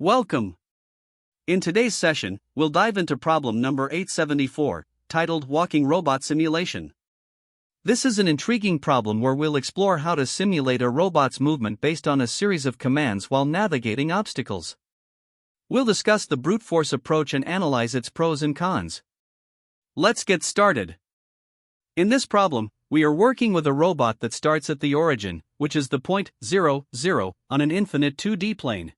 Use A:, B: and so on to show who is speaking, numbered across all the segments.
A: Welcome! In today's session, we'll dive into problem number 874, titled Walking Robot Simulation. This is an intriguing problem where we'll explore how to simulate a robot's movement based on a series of commands while navigating obstacles. We'll discuss the brute force approach and analyze its pros and cons. Let's get started. In this problem, we are working with a robot that starts at the origin, which is the point 0, 0, on an infinite 2D plane.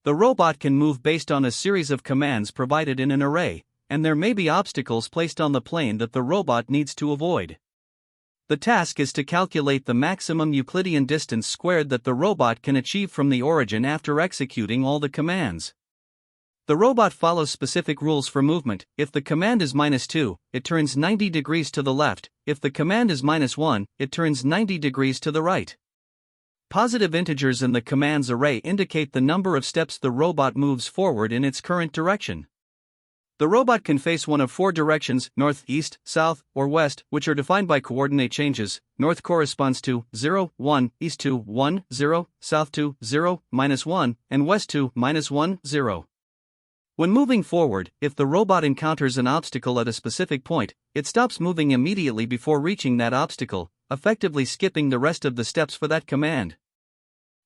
A: The robot can move based on a series of commands provided in an array, and there may be obstacles placed on the plane that the robot needs to avoid. The task is to calculate the maximum Euclidean distance squared that the robot can achieve from the origin after executing all the commands. The robot follows specific rules for movement. If the command is -2, it turns 90 degrees to the left. If the command is -1, it turns 90 degrees to the right. Positive integers in the commands array indicate the number of steps the robot moves forward in its current direction. The robot can face one of four directions: north, east, south, or west, which are defined by coordinate changes. North corresponds to 0, 1, east to 1, 0, south to 0, -1, and west to -1, 0. When moving forward, if the robot encounters an obstacle at a specific point, it stops moving immediately before reaching that obstacle, effectively skipping the rest of the steps for that command.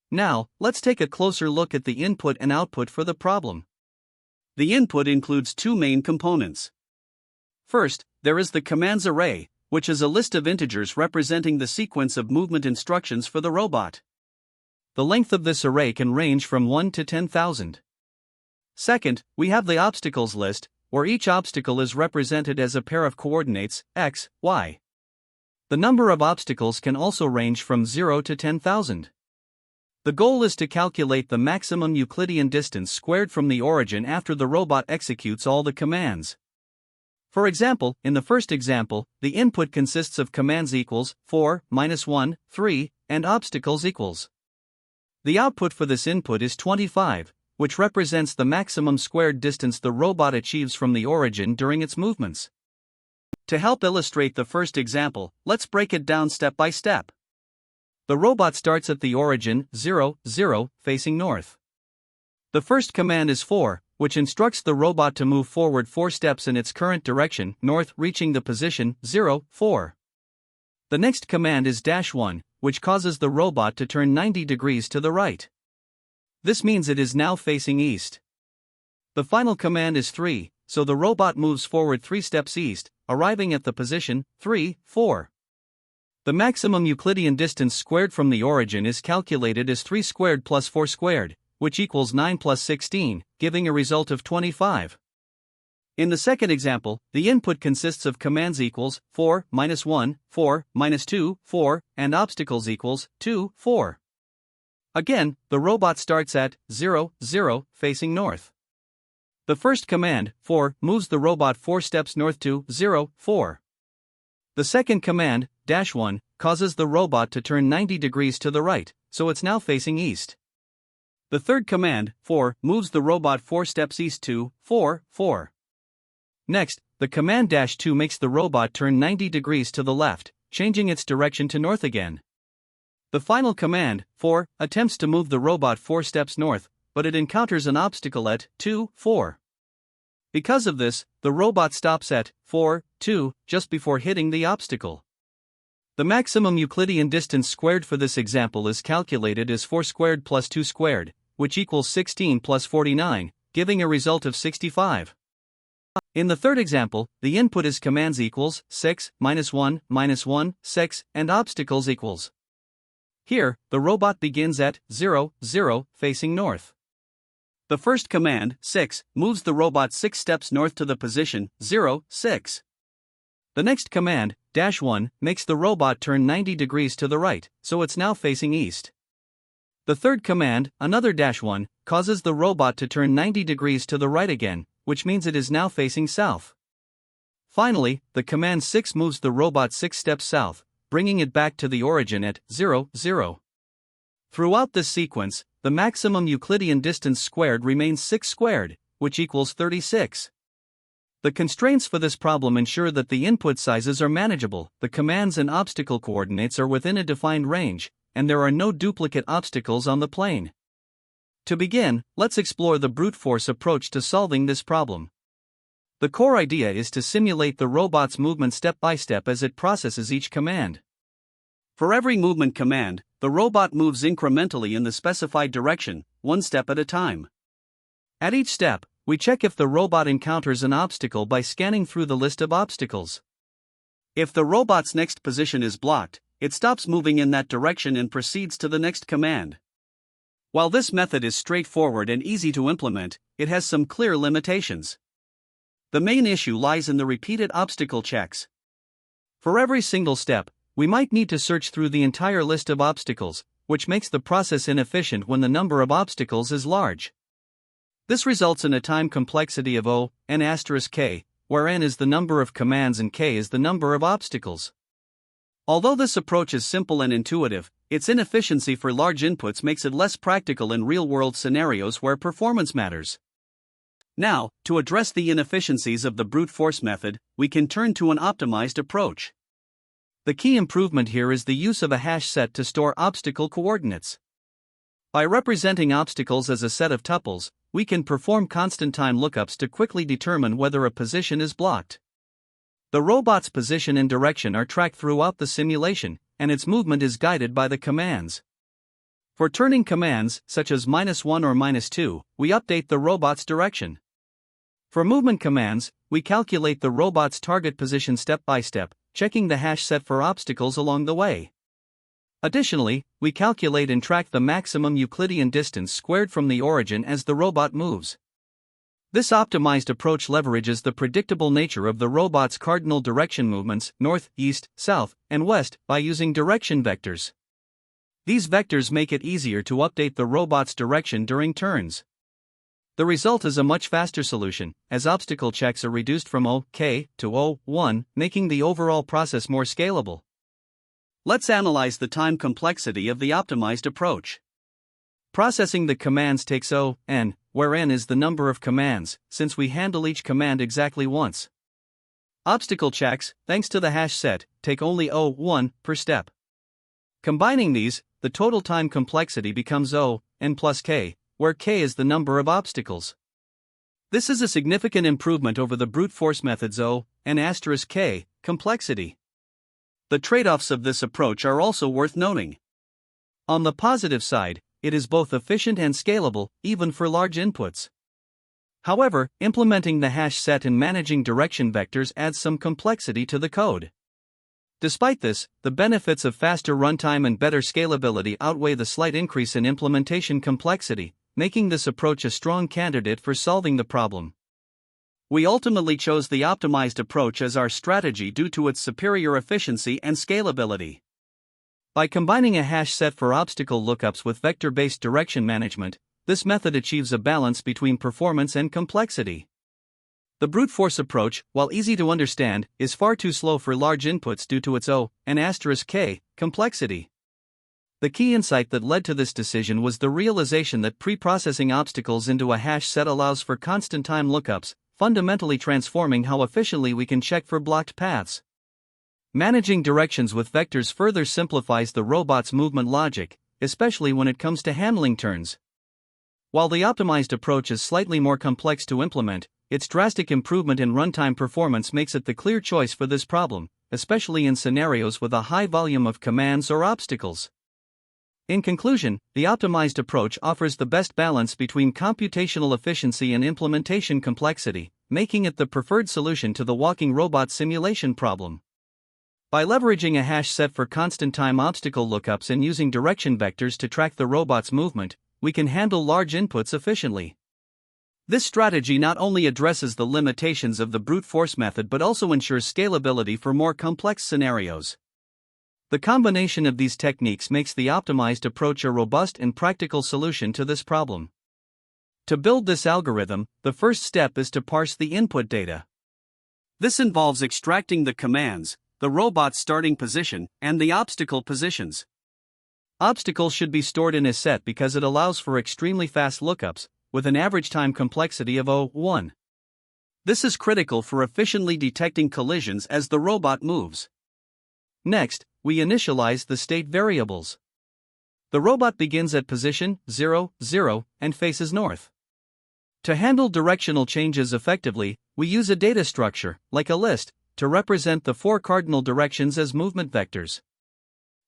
A: Now, let's take a closer look at the input and output for the problem. The input includes two main components. First, there is the commands array, which is a list of integers representing the sequence of movement instructions for the robot. The length of this array can range from 1 to 10,000. Second, we have the obstacles list, where each obstacle is represented as a pair of coordinates, x, y. The number of obstacles can also range from 0 to 10,000. The goal is to calculate the maximum Euclidean distance squared from the origin after the robot executes all the commands. For example, in the first example, the input consists of commands equals 4, -1, 3, and obstacles equals. The output for this input is 25, which represents the maximum squared distance the robot achieves from the origin during its movements. To help illustrate the first example, let's break it down step by step. The robot starts at the origin, 0, 0, facing north. The first command is 4, which instructs the robot to move forward 4 steps in its current direction, north, reaching the position 0, 4. The next command is -1, which causes the robot to turn 90 degrees to the right. This means it is now facing east. The final command is 3, so the robot moves forward 3 steps east, arriving at the position 3, 4. The maximum Euclidean distance squared from the origin is calculated as 3 squared plus 4 squared, which equals 9 plus 16, giving a result of 25. In the second example, the input consists of commands equals 4, -1, 4, -2, 4, and obstacles equals 2, 4. Again, the robot starts at 0, 0, facing north. The first command, 4, moves the robot 4 steps north to 0, 4. The second command, -1, causes the robot to turn 90 degrees to the right, so it's now facing east. The third command, 4, moves the robot 4 steps east to 4, 4. Next, the command -2 makes the robot turn 90 degrees to the left, changing its direction to north again. The final command, 4, attempts to move the robot 4 steps north, but it encounters an obstacle at 2, 4. Because of this, the robot stops at 4, 2, just before hitting the obstacle. The maximum Euclidean distance squared for this example is calculated as 4 squared plus 2 squared, which equals 16 plus 49, giving a result of 65. In the third example, the input is commands equals 6, -1, -1, 6, and obstacles equals. Here, the robot begins at 0, 0, facing north. The first command, 6, moves the robot 6 steps north to the position 0, 6. The next command, -1, makes the robot turn 90 degrees to the right, so it's now facing east. The third command, another -1, causes the robot to turn 90 degrees to the right again, which means it is now facing south. Finally, the command 6 moves the robot 6 steps south, bringing it back to the origin at 0, 0. Throughout this sequence, the maximum Euclidean distance squared remains 6 squared, which equals 36. The constraints for this problem ensure that the input sizes are manageable, the commands and obstacle coordinates are within a defined range, and there are no duplicate obstacles on the plane. To begin, let's explore the brute force approach to solving this problem. The core idea is to simulate the robot's movement step by step as it processes each command. For every movement command, the robot moves incrementally in the specified direction, one step at a time. At each step, we check if the robot encounters an obstacle by scanning through the list of obstacles. If the robot's next position is blocked, it stops moving in that direction and proceeds to the next command. While this method is straightforward and easy to implement, it has some clear limitations. The main issue lies in the repeated obstacle checks. For every single step, we might need to search through the entire list of obstacles, which makes the process inefficient when the number of obstacles is large. This results in a time complexity of n*k, where n is the number of commands and k is the number of obstacles. Although this approach is simple and intuitive, its inefficiency for large inputs makes it less practical in real-world scenarios where performance matters. Now, to address the inefficiencies of the brute force method, we can turn to an optimized approach. The key improvement here is the use of a hash set to store obstacle coordinates. By representing obstacles as a set of tuples, we can perform constant-time lookups to quickly determine whether a position is blocked. The robot's position and direction are tracked throughout the simulation, and its movement is guided by the commands. For turning commands, such as -1 or -2, we update the robot's direction. For movement commands, we calculate the robot's target position step by step, checking the hash set for obstacles along the way. Additionally, we calculate and track the maximum Euclidean distance squared from the origin as the robot moves. This optimized approach leverages the predictable nature of the robot's cardinal direction movements, north, east, south, and west, by using direction vectors. These vectors make it easier to update the robot's direction during turns. The result is a much faster solution, as obstacle checks are reduced from OK to O1, making the overall process more scalable. Let's analyze the time complexity of the optimized approach. Processing the commands takes n, where n is the number of commands, since we handle each command exactly once. Obstacle checks, thanks to the hash set, take only O1 per step. Combining these, the total time complexity becomes n plus k, where k is the number of obstacles. This is a significant improvement over the brute force method's n*k complexity. The trade-offs of this approach are also worth noting. On the positive side, it is both efficient and scalable, even for large inputs. However, implementing the hash set and managing direction vectors adds some complexity to the code. Despite this, the benefits of faster runtime and better scalability outweigh the slight increase in implementation complexity, making this approach a strong candidate for solving the problem. We ultimately chose the optimized approach as our strategy due to its superior efficiency and scalability. By combining a hash set for obstacle lookups with vector-based direction management, this method achieves a balance between performance and complexity. The brute force approach, while easy to understand, is far too slow for large inputs due to its n*k complexity. The key insight that led to this decision was the realization that pre-processing obstacles into a hash set allows for constant-time lookups, fundamentally transforming how efficiently we can check for blocked paths. Managing directions with vectors further simplifies the robot's movement logic, especially when it comes to handling turns. While the optimized approach is slightly more complex to implement, its drastic improvement in runtime performance makes it the clear choice for this problem, especially in scenarios with a high volume of commands or obstacles. In conclusion, the optimized approach offers the best balance between computational efficiency and implementation complexity, making it the preferred solution to the walking robot simulation problem. By leveraging a hash set for constant-time obstacle lookups and using direction vectors to track the robot's movement, we can handle large inputs efficiently. This strategy not only addresses the limitations of the brute force method but also ensures scalability for more complex scenarios. The combination of these techniques makes the optimized approach a robust and practical solution to this problem. To build this algorithm, the first step is to parse the input data. This involves extracting the commands, the robot's starting position, and the obstacle positions. Obstacles should be stored in a set because it allows for extremely fast lookups, with an average time complexity of O1. This is critical for efficiently detecting collisions as the robot moves. Next, we initialize the state variables. The robot begins at position 0, 0, and faces north. To handle directional changes effectively, we use a data structure, like a list, to represent the 4 cardinal directions as movement vectors.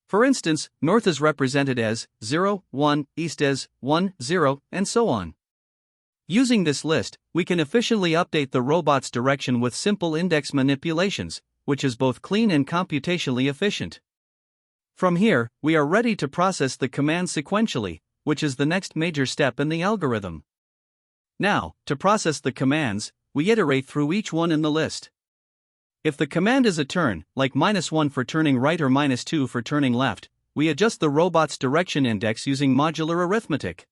A: For instance, north is represented as 0, 1, east as 1, 0, and so on. Using this list, we can efficiently update the robot's direction with simple index manipulations, which is both clean and computationally efficient. From here, we are ready to process the commands sequentially, which is the next major step in the algorithm. Now, to process the commands, we iterate through each one in the list. If the command is a turn, like -1 for turning right or -2 for turning left, we adjust the robot's direction index using modular arithmetic.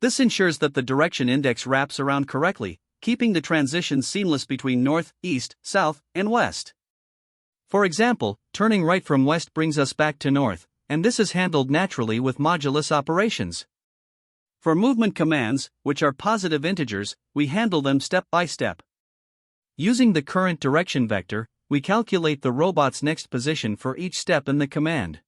A: This ensures that the direction index wraps around correctly, keeping the transition seamless between north, east, south, and west. For example, turning right from west brings us back to north, and this is handled naturally with modulus operations. For movement commands, which are positive integers, we handle them step by step. Using the current direction vector, we calculate the robot's next position for each step in the command.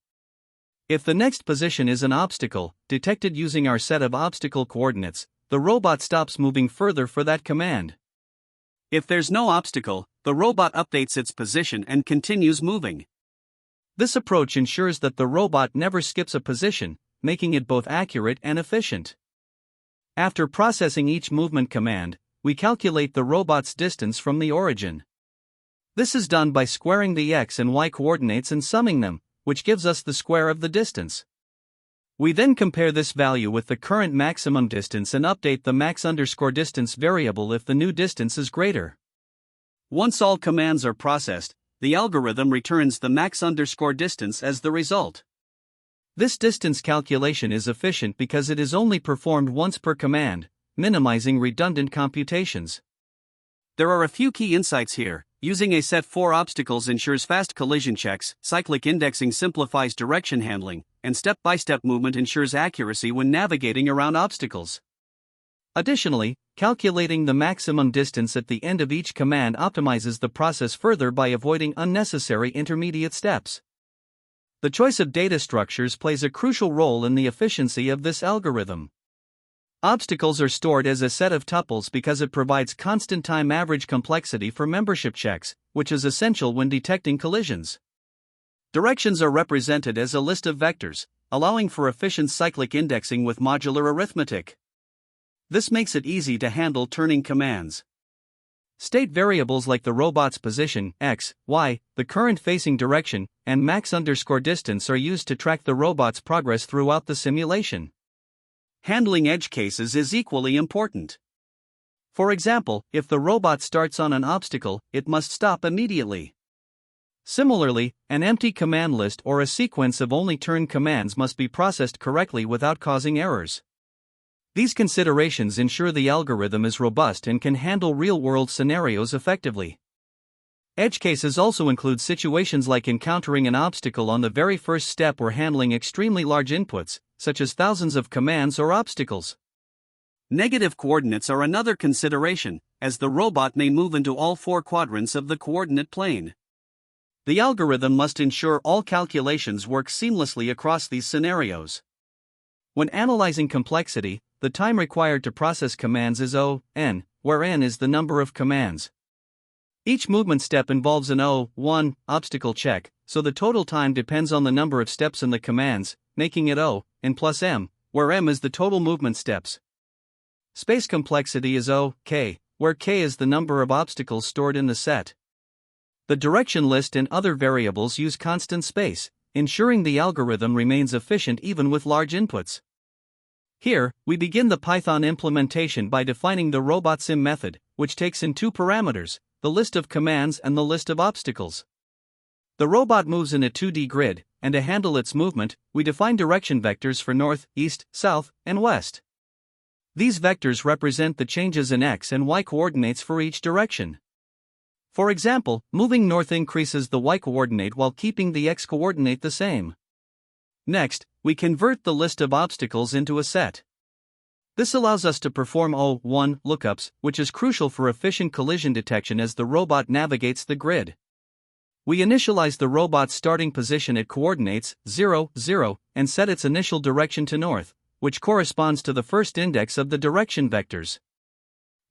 A: If the next position is an obstacle, detected using our set of obstacle coordinates, the robot stops moving further for that command. If there's no obstacle, the robot updates its position and continues moving. This approach ensures that the robot never skips a position, making it both accurate and efficient. After processing each movement command, we calculate the robot's distance from the origin. This is done by squaring the x and y coordinates and summing them, which gives us the square of the distance. We then compare this value with the current maximum distance and update the max_distance variable if the new distance is greater. Once all commands are processed, the algorithm returns the max_distance as the result. This distance calculation is efficient because it is only performed once per command, minimizing redundant computations. There are a few key insights here. Using a set for obstacles ensures fast collision checks, cyclic indexing simplifies direction handling, and step-by-step movement ensures accuracy when navigating around obstacles. Additionally, calculating the maximum distance at the end of each command optimizes the process further by avoiding unnecessary intermediate steps. The choice of data structures plays a crucial role in the efficiency of this algorithm. Obstacles are stored as a set of tuples because it provides constant time average complexity for membership checks, which is essential when detecting collisions. Directions are represented as a list of vectors, allowing for efficient cyclic indexing with modular arithmetic. This makes it easy to handle turning commands. State variables like the robot's position, x, y, the current facing direction, and max_distance are used to track the robot's progress throughout the simulation. Handling edge cases is equally important. For example, if the robot starts on an obstacle, it must stop immediately. Similarly, an empty command list or a sequence of only turn commands must be processed correctly without causing errors. These considerations ensure the algorithm is robust and can handle real-world scenarios effectively. Edge cases also include situations like encountering an obstacle on the very first step or handling extremely large inputs, such as thousands of commands or obstacles. Negative coordinates are another consideration, as the robot may move into all 4 quadrants of the coordinate plane. The algorithm must ensure all calculations work seamlessly across these scenarios. When analyzing complexity, the time required to process commands is O(n), where n is the number of commands. Each movement step involves an O(1) obstacle check, so the total time depends on the number of steps in the commands, making it O(n plus m), where m is the total movement steps. Space complexity is O(k), where k is the number of obstacles stored in the set. The direction list and other variables use constant space, ensuring the algorithm remains efficient even with large inputs. Here, we begin the Python implementation by defining the robotSim method, which takes in 2 parameters, the list of commands and the list of obstacles. The robot moves in a 2D grid, and to handle its movement, we define direction vectors for north, east, south, and west. These vectors represent the changes in x and y coordinates for each direction. For example, moving north increases the y coordinate while keeping the x coordinate the same. Next, we convert the list of obstacles into a set. This allows us to perform O(1) lookups, which is crucial for efficient collision detection as the robot navigates the grid. We initialize the robot's starting position at coordinates 0, 0, and set its initial direction to north, which corresponds to the first index of the direction vectors.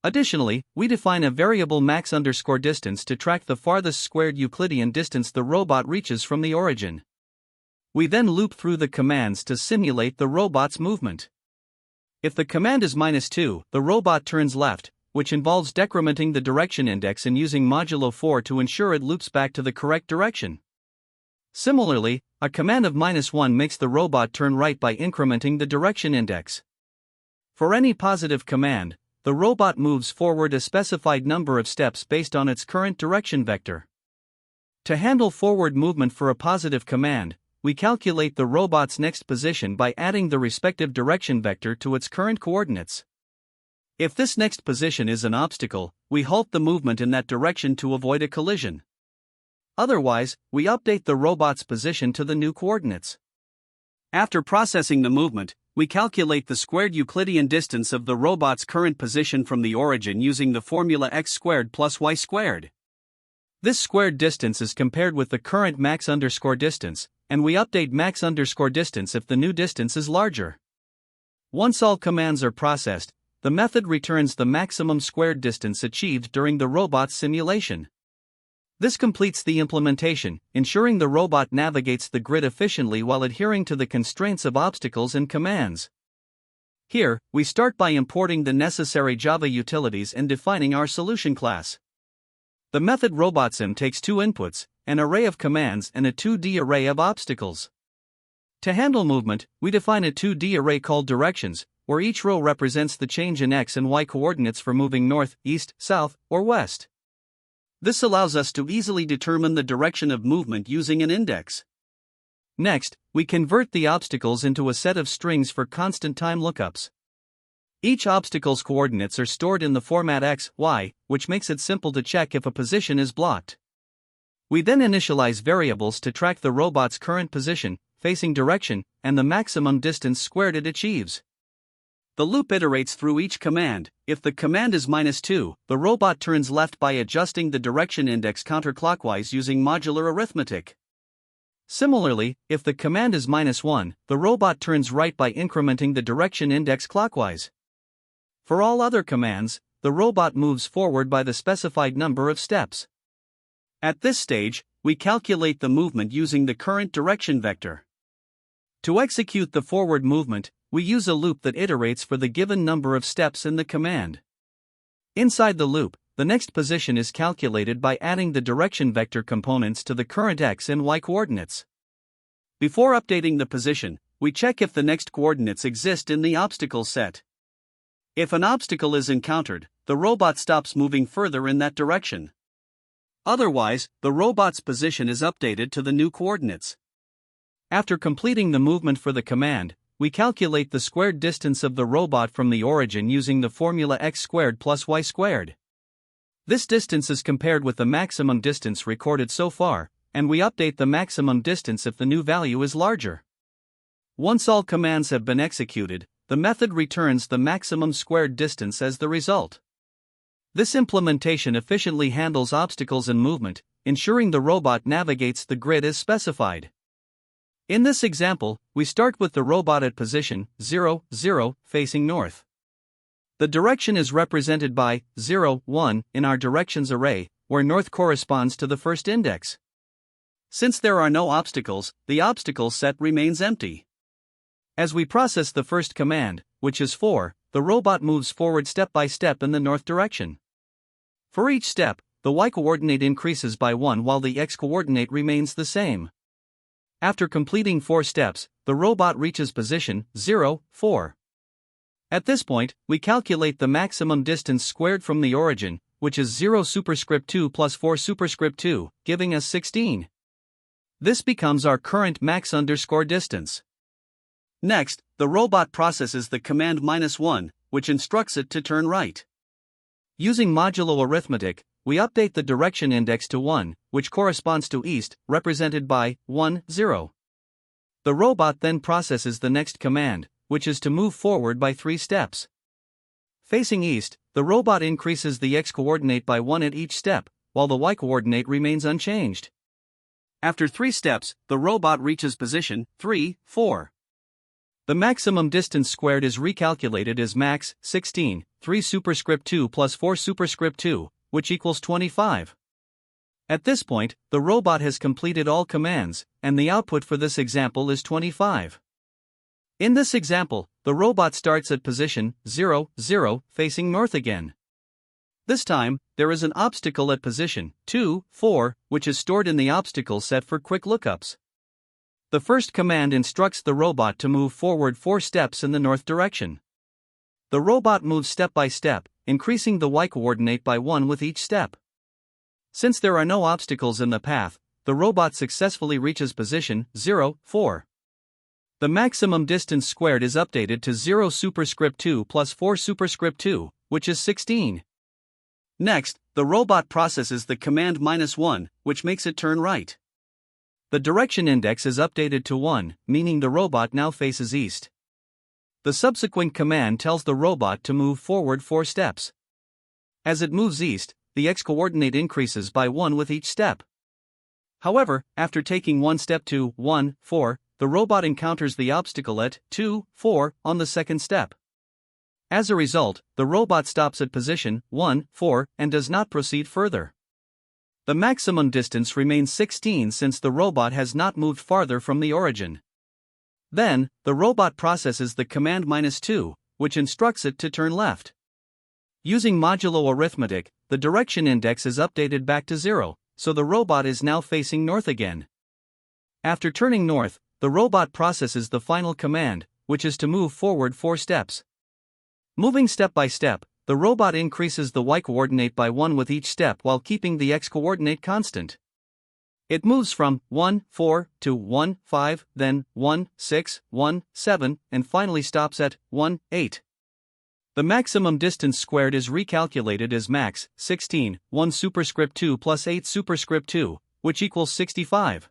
A: Additionally, we define a variable max_distance to track the farthest squared Euclidean distance the robot reaches from the origin. We then loop through the commands to simulate the robot's movement. If the command is -2, the robot turns left, which involves decrementing the direction index and using modulo 4 to ensure it loops back to the correct direction. Similarly, a command of -1 makes the robot turn right by incrementing the direction index. For any positive command, the robot moves forward a specified number of steps based on its current direction vector. To handle forward movement for a positive command, we calculate the robot's next position by adding the respective direction vector to its current coordinates. If this next position is an obstacle, we halt the movement in that direction to avoid a collision. Otherwise, we update the robot's position to the new coordinates. After processing the movement, we calculate the squared Euclidean distance of the robot's current position from the origin using the formula x² plus y². This squared distance is compared with the current max_distance, and we update max_distance if the new distance is larger. Once all commands are processed, the method returns the maximum squared distance achieved during the robot's simulation. This completes the implementation, ensuring the robot navigates the grid efficiently while adhering to the constraints of obstacles and commands. Here, we start by importing the necessary Java utilities and defining our solution class. The method robotSim takes two inputs, an array of commands and a 2D array of obstacles. To handle movement, we define a 2D array called directions, where each row represents the change in x and y coordinates for moving north, east, south, or west. This allows us to easily determine the direction of movement using an index. Next, we convert the obstacles into a set of strings for constant time lookups. Each obstacle's coordinates are stored in the format x, y, which makes it simple to check if a position is blocked. We then initialize variables to track the robot's current position, facing direction, and the maximum distance squared it achieves. The loop iterates through each command. If the command is -2, the robot turns left by adjusting the direction index counterclockwise using modular arithmetic. Similarly, if the command is -1, the robot turns right by incrementing the direction index clockwise. For all other commands, the robot moves forward by the specified number of steps. At this stage, we calculate the movement using the current direction vector. To execute the forward movement, we use a loop that iterates for the given number of steps in the command. Inside the loop, the next position is calculated by adding the direction vector components to the current x and y coordinates. Before updating the position, we check if the next coordinates exist in the obstacle set. If an obstacle is encountered, the robot stops moving further in that direction. Otherwise, the robot's position is updated to the new coordinates. After completing the movement for the command, we calculate the squared distance of the robot from the origin using the formula x² plus y². This distance is compared with the maximum distance recorded so far, and we update the maximum distance if the new value is larger. Once all commands have been executed, the method returns the maximum squared distance as the result. This implementation efficiently handles obstacles and movement, ensuring the robot navigates the grid as specified. In this example, we start with the robot at position 0, 0, facing north. The direction is represented by 0, 1 in our directions array, where north corresponds to the first index. Since there are no obstacles, the obstacle set remains empty. As we process the first command, which is 4, the robot moves forward step by step in the north direction. For each step, the y-coordinate increases by 1 while the x-coordinate remains the same. After completing 4 steps, the robot reaches position 0, 4. At this point, we calculate the maximum distance squared from the origin, which is 0 superscript 2 plus 4 superscript 2, giving us 16. This becomes our current max_distance. Next, the robot processes the command -1, which instructs it to turn right. Using modulo arithmetic, we update the direction index to 1, which corresponds to east, represented by 1, 0. The robot then processes the next command, which is to move forward by 3 steps. Facing east, the robot increases the x-coordinate by 1 at each step, while the y-coordinate remains unchanged. After 3 steps, the robot reaches position 3, 4. The maximum distance squared is recalculated as max 16, 3 superscript 2 plus 4 superscript 2, which equals 25. At this point, the robot has completed all commands, and the output for this example is 25. In this example, the robot starts at position 0, 0, facing north again. This time, there is an obstacle at position 2, 4, which is stored in the obstacle set for quick lookups. The first command instructs the robot to move forward 4 steps in the north direction. The robot moves step by step, increasing the y-coordinate by 1 with each step. Since there are no obstacles in the path, the robot successfully reaches position 0, 4. The maximum distance squared is updated to 0 superscript 2 plus 4 superscript 2, which is 16. Next, the robot processes the command -1, which makes it turn right. The direction index is updated to 1, meaning the robot now faces east. The subsequent command tells the robot to move forward 4 steps. As it moves east, the x-coordinate increases by 1 with each step. However, after taking 1 step to 1, 4, the robot encounters the obstacle at 2, 4 on the second step. As a result, the robot stops at position 1, 4 and does not proceed further. The maximum distance remains 16 since the robot has not moved farther from the origin. Then, the robot processes the command -2, which instructs it to turn left. Using modulo arithmetic, the direction index is updated back to 0, so the robot is now facing north again. After turning north, the robot processes the final command, which is to move forward 4 steps. Moving step by step, the robot increases the y-coordinate by 1 with each step while keeping the x-coordinate constant. It moves from 1, 4 to 1, 5, then 1, 6, 1, 7, and finally stops at 1, 8. The maximum distance squared is recalculated as max 16, 1 superscript 2 plus 8 superscript 2, which equals 65.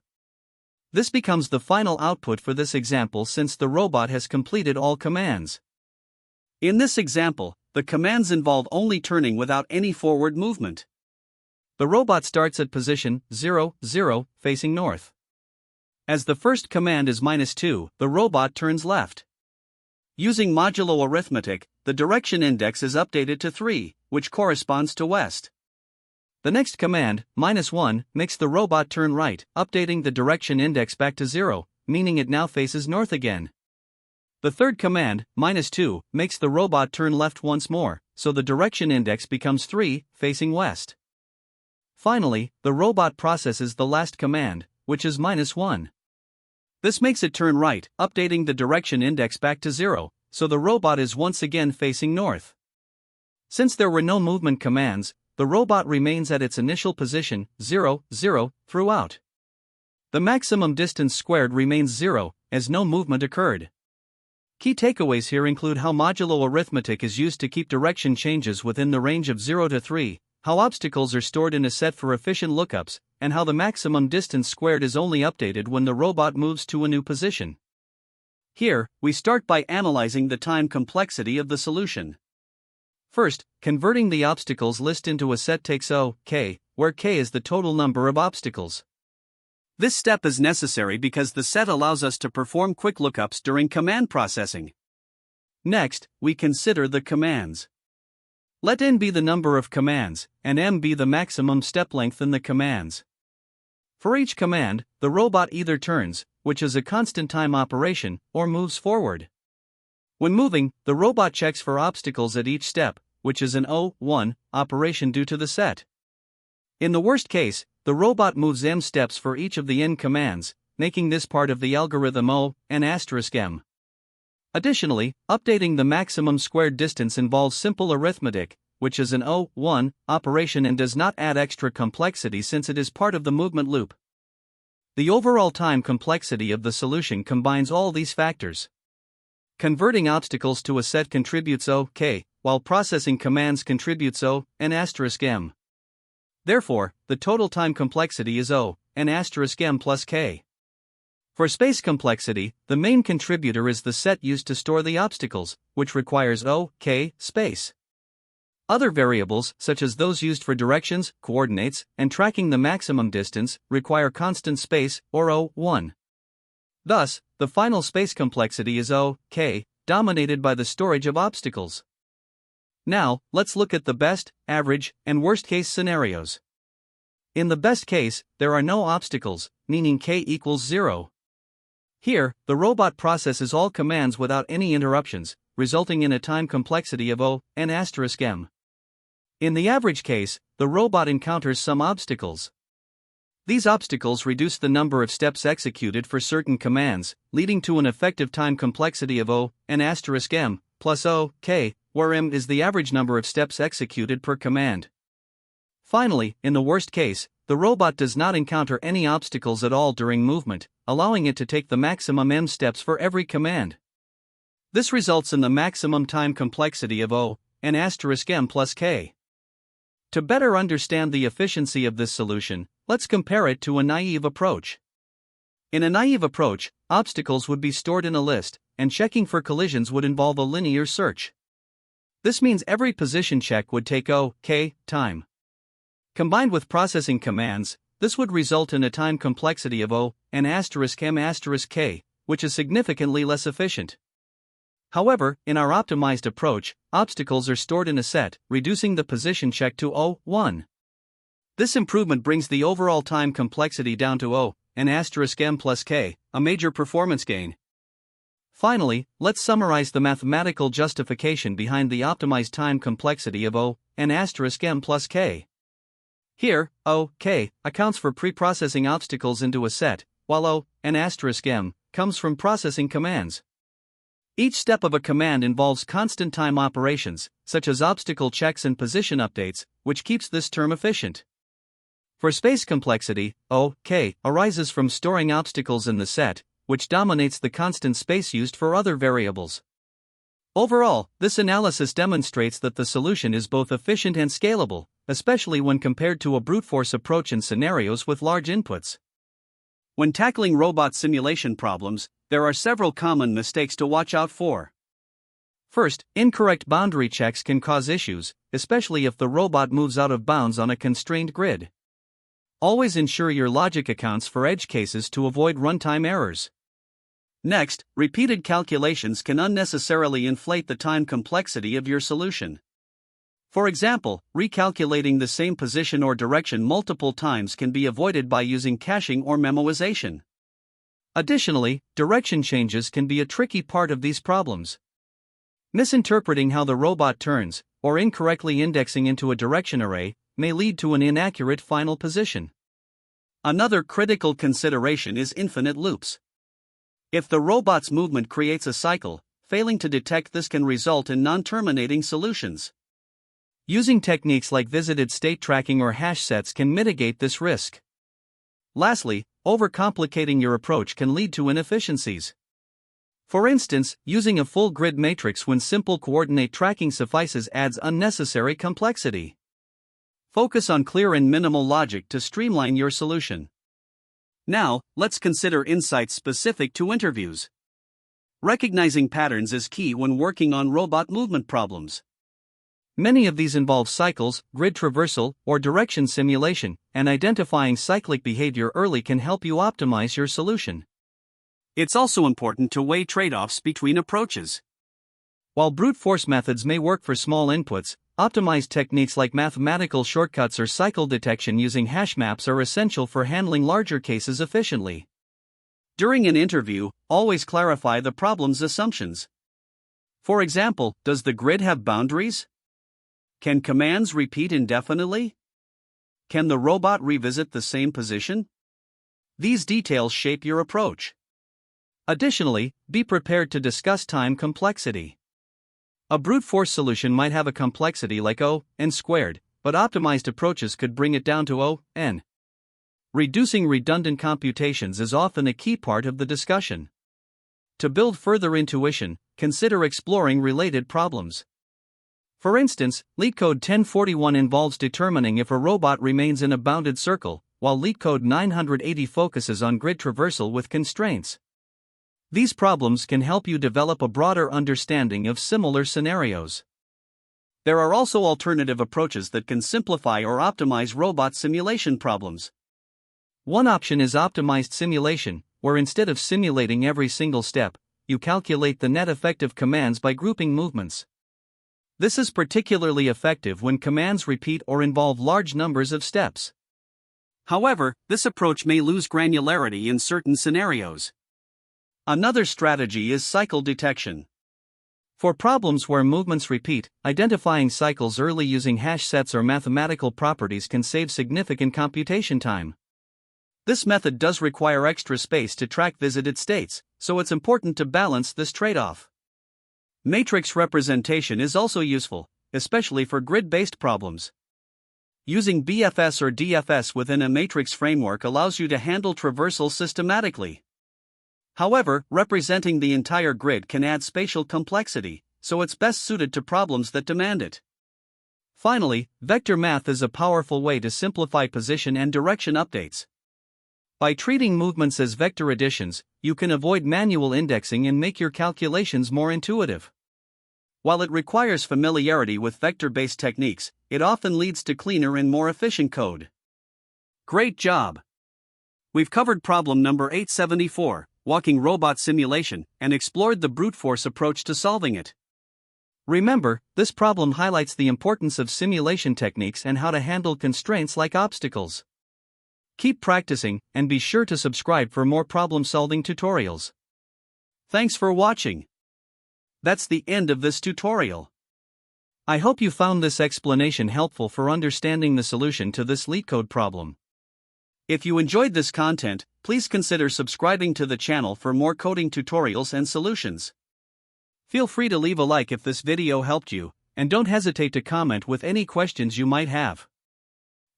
A: This becomes the final output for this example since the robot has completed all commands. In this example, the commands involve only turning without any forward movement. The robot starts at position 0, 0, facing north. As the first command is -2, the robot turns left. Using modulo arithmetic, the direction index is updated to 3, which corresponds to west. The next command, -1, makes the robot turn right, updating the direction index back to 0, meaning it now faces north again. The third command, -2, makes the robot turn left once more, so the direction index becomes 3, facing west. Finally, the robot processes the last command, which is -1. This makes it turn right, updating the direction index back to 0, so the robot is once again facing north. Since there were no movement commands, the robot remains at its initial position, 0, 0, throughout. The maximum distance squared remains 0, as no movement occurred. Key takeaways here include how modulo arithmetic is used to keep direction changes within the range of 0 to 3, how obstacles are stored in a set for efficient lookups, and how the maximum distance squared is only updated when the robot moves to a new position. Here, we start by analyzing the time complexity of the solution. First, converting the obstacles list into a set takes k, where k is the total number of obstacles. This step is necessary because the set allows us to perform quick lookups during command processing. Next, we consider the commands. Let n be the number of commands, and m be the maximum step length in the commands. For each command, the robot either turns, which is a constant time operation, or moves forward. When moving, the robot checks for obstacles at each step, which is an O1 operation due to the set. In the worst case, the robot moves m steps for each of the n commands, making this part of the algorithm O(n*m). Additionally, updating the maximum squared distance involves simple arithmetic, which is an O1 operation and does not add extra complexity since it is part of the movement loop. The overall time complexity of the solution combines all these factors. Converting obstacles to a set contributes k, while processing commands contributes O(n*m). Therefore, the total time complexity is O(n*m plus k. For space complexity, the main contributor is the set used to store the obstacles, which requires k space. Other variables, such as those used for directions, coordinates, and tracking the maximum distance, require constant space, or O(1). Thus, the final space complexity is O(k), dominated by the storage of obstacles. Now, let's look at the best, average, and worst-case scenarios. In the best case, there are no obstacles, meaning k equals 0. Here, the robot processes all commands without any interruptions, resulting in a time complexity of O(n*m). In the average case, the robot encounters some obstacles. These obstacles reduce the number of steps executed for certain commands, leading to an effective time complexity of O(n*m plus O(k), where m is the average number of steps executed per command. Finally, in the worst case, the robot does not encounter any obstacles at all during movement, allowing it to take the maximum m steps for every command. This results in the maximum time complexity of O(n*m plus k. To better understand the efficiency of this solution, let's compare it to a naive approach. In a naive approach, obstacles would be stored in a list, and checking for collisions would involve a linear search. This means every position check would take O(k) time. Combined with processing commands, this would result in a time complexity of O(n*m*k), which is significantly less efficient. However, in our optimized approach, obstacles are stored in a set, reducing the position check to O(1). This improvement brings the overall time complexity down to O(n*m plus k), a major performance gain. Finally, let's summarize the mathematical justification behind the optimized time complexity of O(n*m plus k. Here, O(k) accounts for pre-processing obstacles into a set, while O(n*m comes from processing commands. Each step of a command involves constant time operations, such as obstacle checks and position updates, which keeps this term efficient. For space complexity, O(k) arises from storing obstacles in the set, which dominates the constant space used for other variables. Overall, this analysis demonstrates that the solution is both efficient and scalable, especially when compared to a brute force approach in scenarios with large inputs. When tackling robot simulation problems, there are several common mistakes to watch out for. First, incorrect boundary checks can cause issues, especially if the robot moves out of bounds on a constrained grid. Always ensure your logic accounts for edge cases to avoid runtime errors. Next, repeated calculations can unnecessarily inflate the time complexity of your solution. For example, recalculating the same position or direction multiple times can be avoided by using caching or memoization. Additionally, direction changes can be a tricky part of these problems. Misinterpreting how the robot turns, or incorrectly indexing into a direction array, may lead to an inaccurate final position. Another critical consideration is infinite loops. If the robot's movement creates a cycle, failing to detect this can result in non-terminating solutions. Using techniques like visited state tracking or hash sets can mitigate this risk. Lastly, overcomplicating your approach can lead to inefficiencies. For instance, using a full grid matrix when simple coordinate tracking suffices adds unnecessary complexity. Focus on clear and minimal logic to streamline your solution. Now, let's consider insights specific to interviews. Recognizing patterns is key when working on robot movement problems. Many of these involve cycles, grid traversal, or direction simulation, and identifying cyclic behavior early can help you optimize your solution. It's also important to weigh trade-offs between approaches. While brute force methods may work for small inputs, optimized techniques like mathematical shortcuts or cycle detection using hash maps are essential for handling larger cases efficiently. During an interview, always clarify the problem's assumptions. For example, does the grid have boundaries? Can commands repeat indefinitely? Can the robot revisit the same position? These details shape your approach. Additionally, be prepared to discuss time complexity. A brute force solution might have a complexity like O(n²), but optimized approaches could bring it down to O(n). Reducing redundant computations is often a key part of the discussion. To build further intuition, consider exploring related problems. For instance, LeetCode 1041 involves determining if a robot remains in a bounded circle, while LeetCode 980 focuses on grid traversal with constraints. These problems can help you develop a broader understanding of similar scenarios. There are also alternative approaches that can simplify or optimize robot simulation problems. One option is optimized simulation, where instead of simulating every single step, you calculate the net effect of commands by grouping movements. This is particularly effective when commands repeat or involve large numbers of steps. However, this approach may lose granularity in certain scenarios. Another strategy is cycle detection. For problems where movements repeat, identifying cycles early using hash sets or mathematical properties can save significant computation time. This method does require extra space to track visited states, so it's important to balance this trade-off. Matrix representation is also useful, especially for grid-based problems. Using BFS or DFS within a matrix framework allows you to handle traversal systematically. However, representing the entire grid can add spatial complexity, so it's best suited to problems that demand it. Finally, vector math is a powerful way to simplify position and direction updates. By treating movements as vector additions, you can avoid manual indexing and make your calculations more intuitive. While it requires familiarity with vector-based techniques, it often leads to cleaner and more efficient code. Great job! We've covered problem number 874. Walking robot simulation, and explored the brute force approach to solving it. Remember, this problem highlights the importance of simulation techniques and how to handle constraints like obstacles. Keep practicing, and be sure to subscribe for more problem-solving tutorials. Thanks for watching. That's the end of this tutorial. I hope you found this explanation helpful for understanding the solution to this LeetCode problem. If you enjoyed this content, please consider subscribing to the channel for more coding tutorials and solutions. Feel free to leave a like if this video helped you, and don't hesitate to comment with any questions you might have.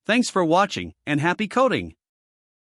A: Thanks for watching, and happy coding!